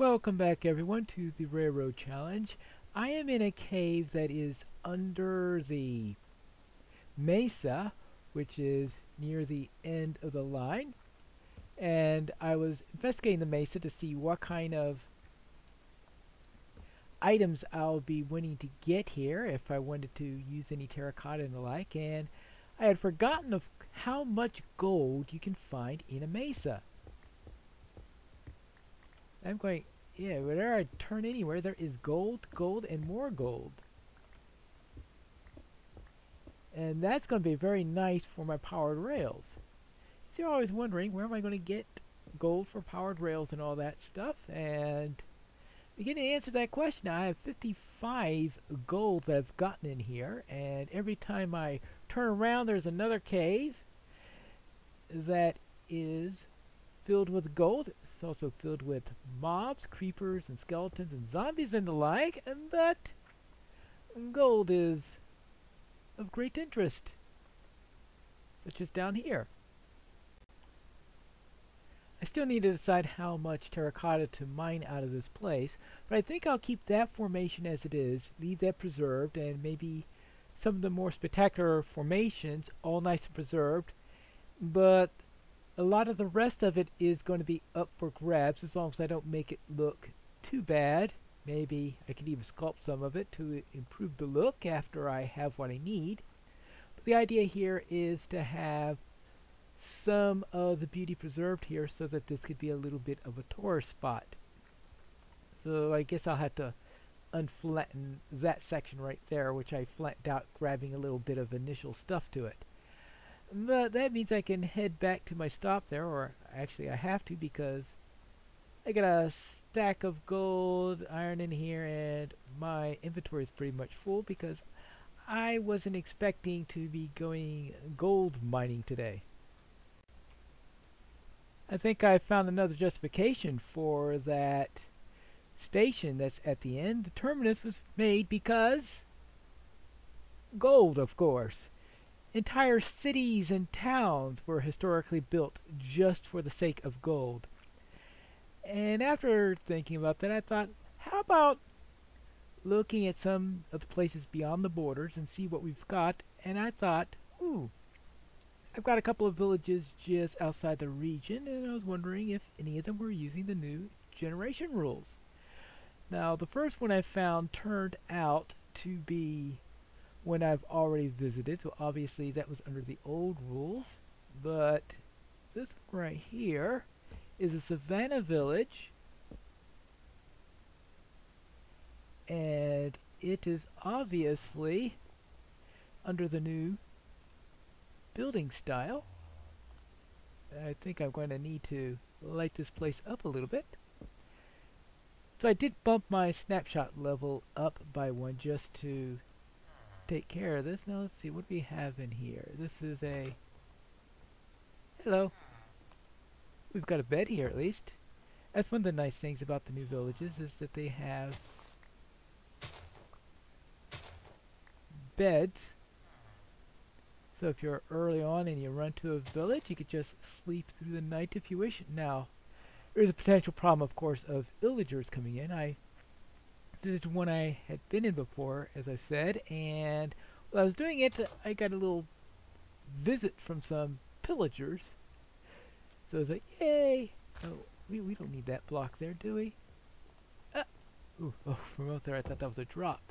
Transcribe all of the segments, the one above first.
Welcome back everyone to the Railroad Challenge. I am in a cave that is under the mesa, which is near the end of the line. And I was investigating the mesa to see what kind of items I'll be wanting to get here if I wanted to use any terracotta and the like. And I had forgotten of how much gold you can find in a mesa. I'm going, yeah, whenever I turn anywhere, there is gold, gold, and more gold. And that's going to be very nice for my powered rails. So you're always wondering, where am I going to get gold for powered rails and all that stuff? And beginning to answer that question, I have 55 gold that I've gotten in here. And every time I turn around, there's another cave that is filled with gold. It's also filled with mobs, creepers, and skeletons, and zombies and the like, but gold is of great interest, such as down here. I still need to decide how much terracotta to mine out of this place, but I think I'll keep that formation as it is, leave that preserved, and maybe some of the more spectacular formations all nice and preserved, but a lot of the rest of it is going to be up for grabs as long as I don't make it look too bad. Maybe I could even sculpt some of it to improve the look after I have what I need. But the idea here is to have some of the beauty preserved here so that this could be a little bit of a tourist spot. So I guess I'll have to unflatten that section right there, which I flattened out grabbing a little bit of initial stuff to it. But that means I can head back to my stop there, or actually I have to because I got a stack of gold, iron in here, and my inventory is pretty much full because I wasn't expecting to be going gold mining today. I think I found another justification for that station that's at the end. The terminus was made because gold, of course. Entire cities and towns were historically built just for the sake of gold. And after thinking about that, I thought, how about looking at some of the places beyond the borders and see what we've got? And I thought, ooh, I've got a couple of villages just outside the region, and I was wondering if any of them were using the new generation rules. Now, the first one I found turned out to be when I've already visited, so obviously that was under the old rules. But this one right here is a savannah village, and it is obviously under the new building style. I think I'm going to need to light this place up a little bit. So I did bump my snapshot level up by one just to take care of this. Now let's see what we have in here. This is a hello. We've got a bed here at least. That's one of the nice things about the new villages is that they have beds. So if you're early on and you run to a village, you could just sleep through the night if you wish. Now, there's a potential problem, of course, of villagers coming in. This is one I had been in before, as I said, and while I was doing it, I got a little visit from some pillagers. So I was like, yay! Oh, we don't need that block there, do we? Ooh, oh, from out there I thought that was a drop.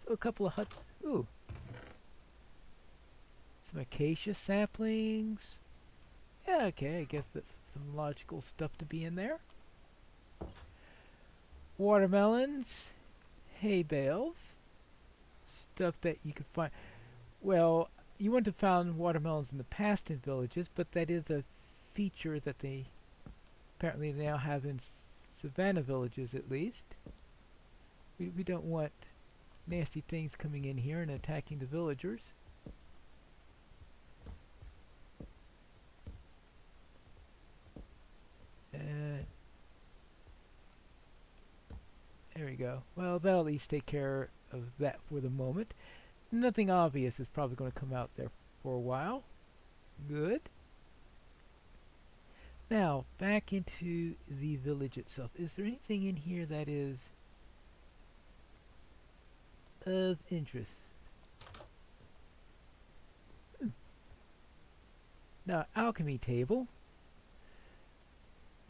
So a couple of huts. Ooh. Some acacia saplings. Yeah, okay, I guess that's some logical stuff to be in there. Watermelons, hay bales, stuff that you could find. Well, you wouldn't have found watermelons in the past in villages, but that is a feature that they apparently now have in savannah villages at least. We don't want nasty things coming in here and attacking the villagers. There we go. Well, that'll at least take care of that for the moment. Nothing obvious is probably going to come out there for a while. Good. Now, back into the village itself. Is there anything in here that is of interest? Now, alchemy table.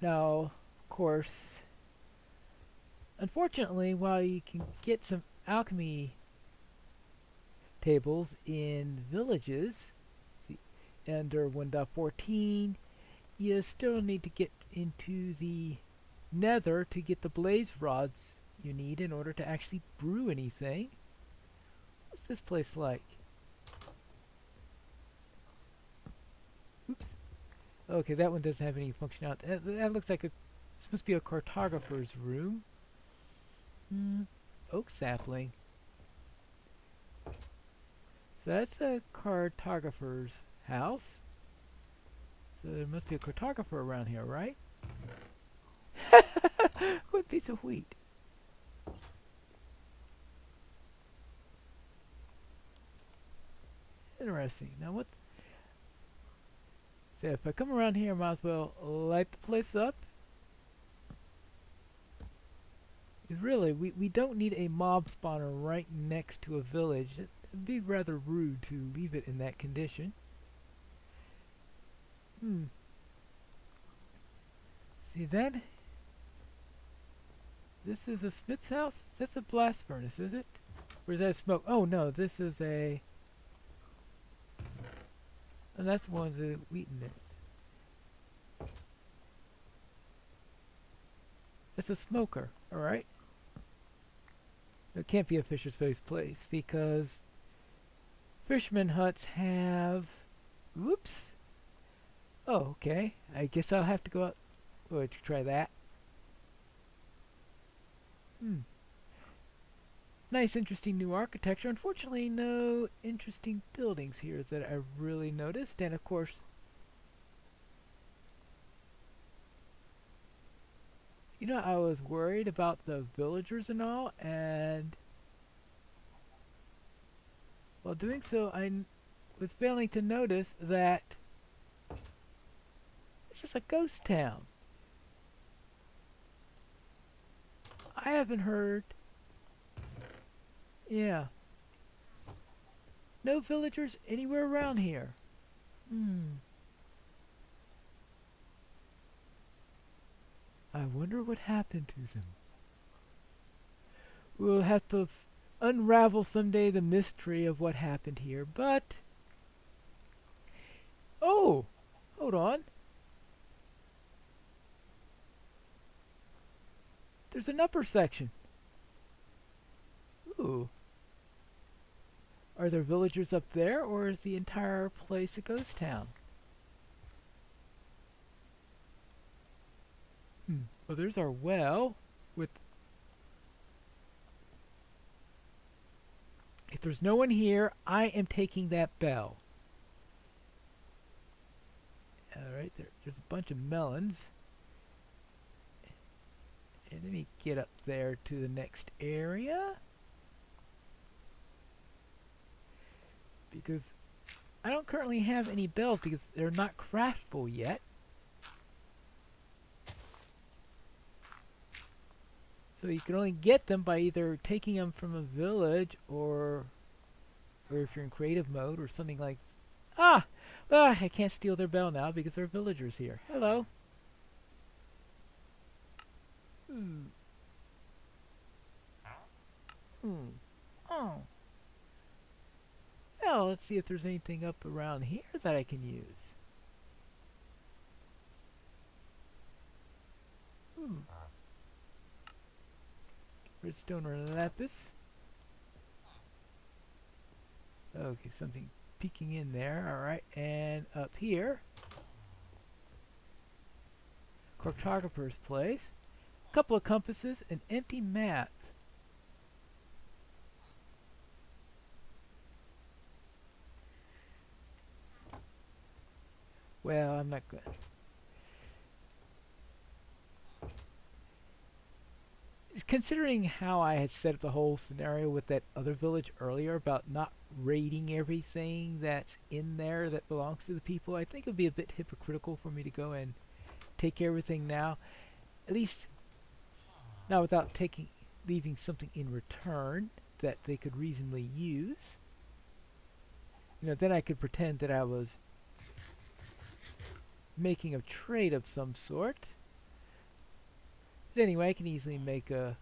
Now, of course, unfortunately, while you can get some alchemy tables in villages under 1.14, you still need to get into the nether to get the blaze rods you need in order to actually brew anything. What's this place like? Oops. Okay, that one doesn't have any functionality. That looks like this must be a cartographer's room. Oak sapling. So that's a cartographer's house. So there must be a cartographer around here, right? What piece of wheat? Interesting. Now what's... So if I come around here, I might as well light the place up. Really, we don't need a mob spawner right next to a village. It'd be rather rude to leave it in that condition. See that? This is a smith's house? That's a blast furnace, is it? Or is that smoke? Oh no, this is a... And that's the ones that wheaten is. It's a smoker, alright? It can't be a fisher's place because fisherman huts have... Oops! Oh, okay. I guess I'll have to go out to try that. Nice, interesting new architecture. Unfortunately, no interesting buildings here that I really noticed. And of course, you know, I was worried about the villagers and all, and while doing so, I was failing to notice that this is a ghost town. I haven't heard... Yeah. No villagers anywhere around here. I wonder what happened to them. We'll have to unravel someday the mystery of what happened here, but... Oh! Hold on. There's an upper section. Ooh. Are there villagers up there, or is the entire place a ghost town? Well, there's our well with... If there's no one here, I am taking that bell. Alright, there's a bunch of melons. And let me get up there to the next area. Because I don't currently have any bells because they're not craftable yet. So you can only get them by either taking them from a village or if you're in creative mode or something like... Ah! Well, I can't steal their bell now because there are villagers here. Hello. Oh. Well, let's see if there's anything up around here that I can use. Redstone or lapis. Okay, something peeking in there. Alright, and up here, cartographer's place. A couple of compasses, an empty map. Well, I'm not good. Considering how I had set up the whole scenario with that other village earlier about not raiding everything that's in there that belongs to the people, I think it would be a bit hypocritical for me to go and take care of everything now. At least not without leaving something in return that they could reasonably use. You know, then I could pretend that I was making a trade of some sort. But anyway, I can easily make a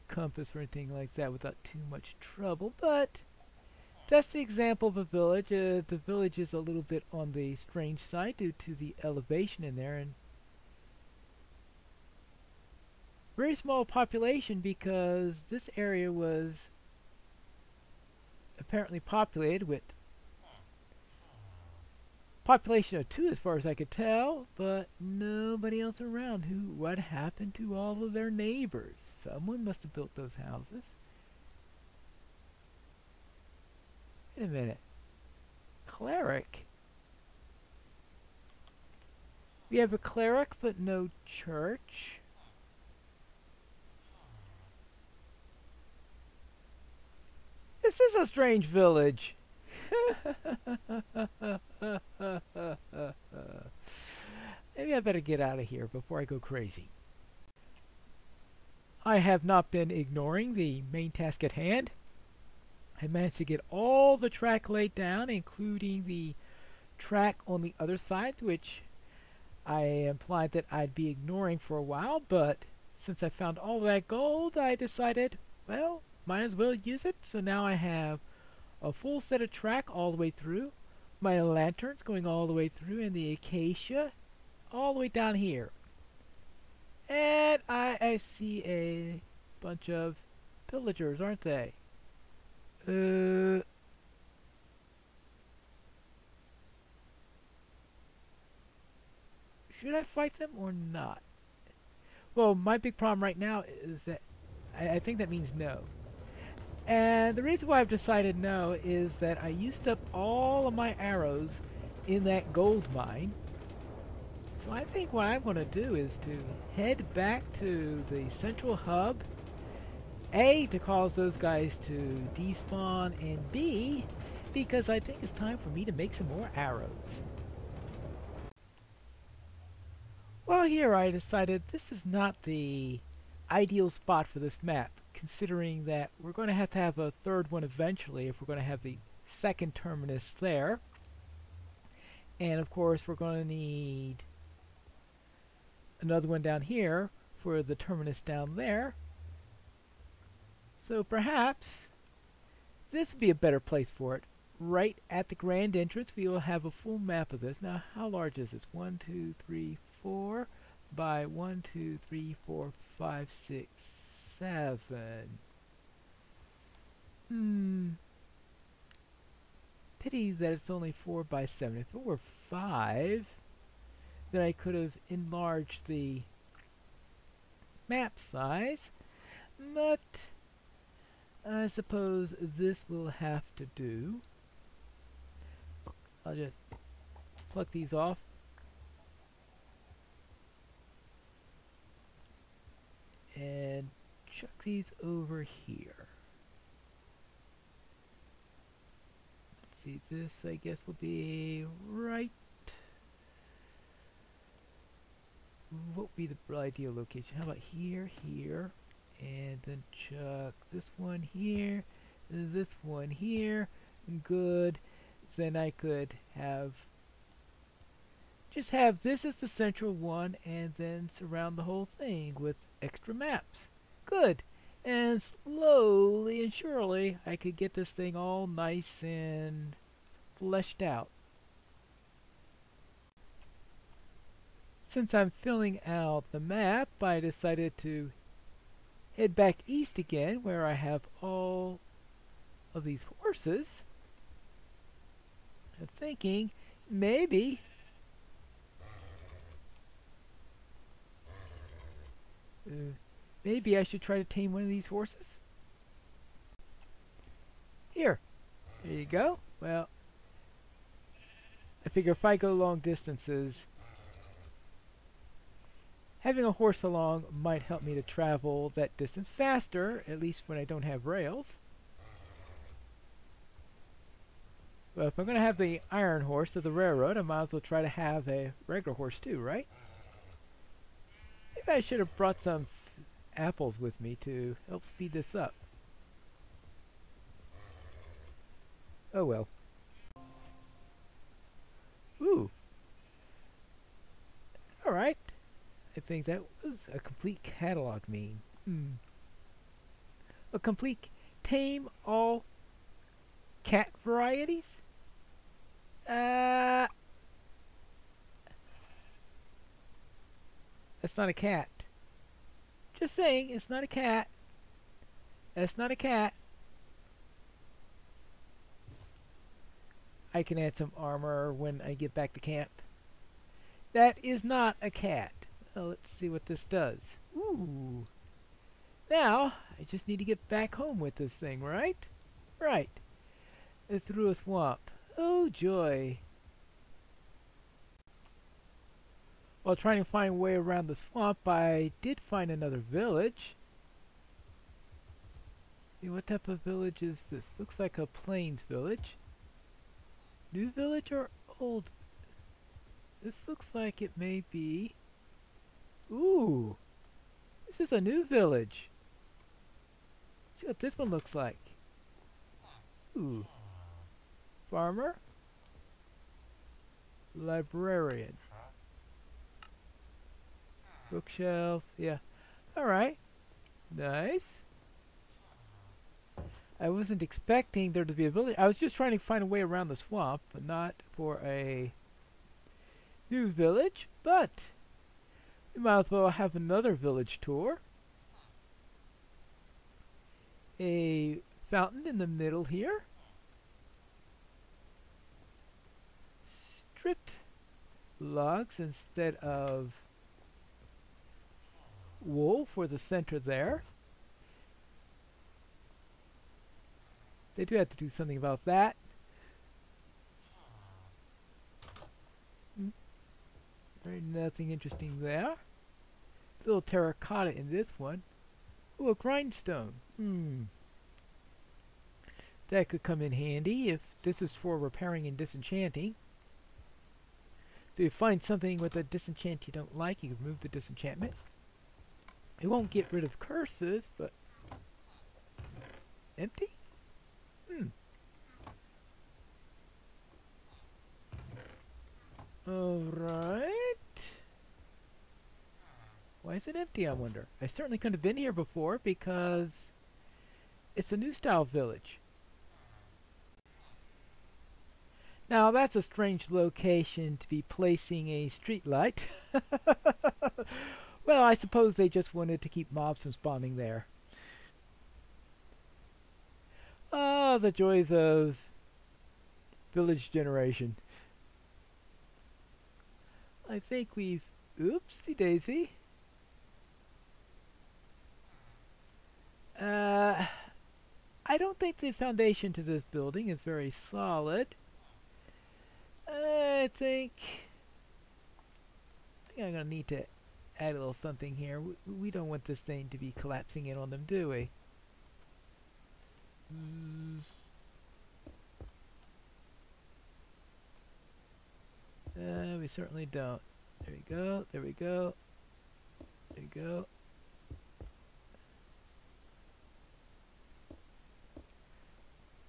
compass or anything like that without too much trouble. But that's the example of a village. The village is a little bit on the strange side due to the elevation in there, and very small population because this area was apparently populated with population of 2 as far as I could tell, but nobody else around. What happened to all of their neighbors? Someone must have built those houses. Wait a minute. Cleric? We have a cleric but no church. This is a strange village. Maybe I better get out of here before I go crazy. I have not been ignoring the main task at hand. I managed to get all the track laid down, including the track on the other side, which I implied that I'd be ignoring for a while, but since I found all that gold, I decided, well, might as well use it. So now I have a full set of track all the way through, my lanterns going all the way through, and the acacia all the way down here. And I see a bunch of pillagers, aren't they? Should I fight them or not? Well, my big problem right now is that I think that means no. And the reason why I've decided no is that I used up all of my arrows in that gold mine. So I think what I'm going to do is to head back to the central hub. A, to cause those guys to despawn, and B, because I think it's time for me to make some more arrows. Well, here I decided this is not the ideal spot for this map, considering that we're going to have a third one eventually if we're going to have the second terminus there. And of course we're going to need another one down here for the terminus down there. So perhaps this would be a better place for it. Right at the grand entrance we will have a full map of this. Now how large is this? 1, 2, 3, 4 by 1, 2, 3, 4, 5, 6, 7. Pity that it's only 4 by 7. If it were 5, then I could have enlarged the map size. But I suppose this will have to do. I'll just pluck these off. And chuck these over here. Let's see, this I guess will be right. What would be the ideal location? How about here, here, and then chuck this one here, this one here. Good. Then I could just have this as the central one and then surround the whole thing with extra maps. Good. And slowly and surely I could get this thing all nice and fleshed out. Since I'm filling out the map, I decided to head back east again where I have all of these horses. I'm thinking maybe maybe I should try to tame one of these horses. Here. There you go. Well, I figure if I go long distances, having a horse along might help me to travel that distance faster, at least when I don't have rails. Well, if I'm going to have the iron horse of the railroad, I might as well try to have a regular horse too, right? Maybe I should have brought some apples with me to help speed this up. Oh well. Ooh. Alright. I think that was a complete catalog mean. A complete tame all cat varieties? That's not a cat. Just saying, it's not a cat. That's not a cat. I can add some armor when I get back to camp. That is not a cat. Well, let's see what this does. Ooh. Now, I just need to get back home with this thing, right? Right. It's through a swamp. Oh, joy. While trying to find a way around the swamp, I did find another village. See, what type of village is this? Looks like a plains village. New village or old? This looks like it may be... Ooh! This is a new village. See what this one looks like. Ooh. Farmer. Librarian. Bookshelves. Yeah. Alright. Nice. I wasn't expecting there to be a village. I was just trying to find a way around the swamp, but not for a new village. But we might as well have another village tour. A fountain in the middle here. Stripped logs instead of wool for the center there. They do have to do something about that. There's nothing interesting there. A little terracotta in this one. Ooh, a grindstone. That could come in handy if this is for repairing and disenchanting. So you find something with a disenchant you don't like, you can remove the disenchantment. It won't get rid of curses, but... Empty? Alright. Why is it empty, I wonder? I certainly couldn't have been here before because it's a new style village. Now that's a strange location to be placing a street light. Well, I suppose they just wanted to keep mobs from spawning there. Ah, the joys of village generation. I think we've... Oopsie daisy. I don't think the foundation to this building is very solid. I think I'm going to need to add a little something here. We don't want this thing to be collapsing in on them, do we? We certainly don't. There we go, there we go. There we go.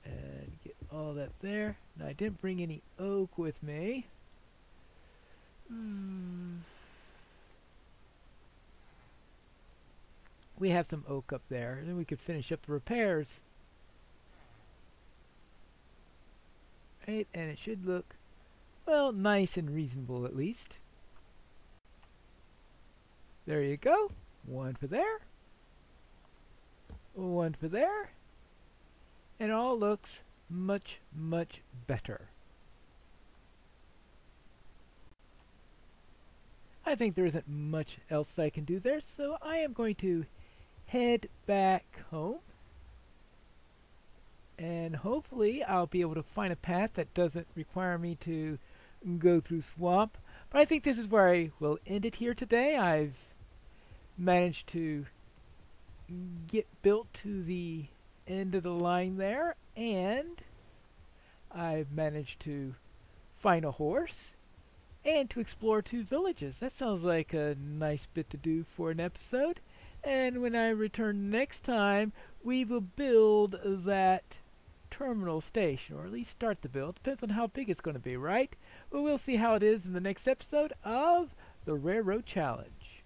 And get all that there. Now I didn't bring any oak with me. We have some oak up there, and then we could finish up the repairs. Right, and it should look, well, nice and reasonable at least. There you go. One for there. One for there. And it all looks much, much better. I think there isn't much else I can do there, so I am going to head back home. And hopefully I'll be able to find a path that doesn't require me to go through swamp. But I think this is where I will end it here today. I've managed to get built to the end of the line there, and I've managed to find a horse and to explore 2 villages. That sounds like a nice bit to do for an episode. And when I return next time, we will build that terminal station, or at least start the build. Depends on how big it's going to be, right? But we'll see how it is in the next episode of the Railroad Challenge.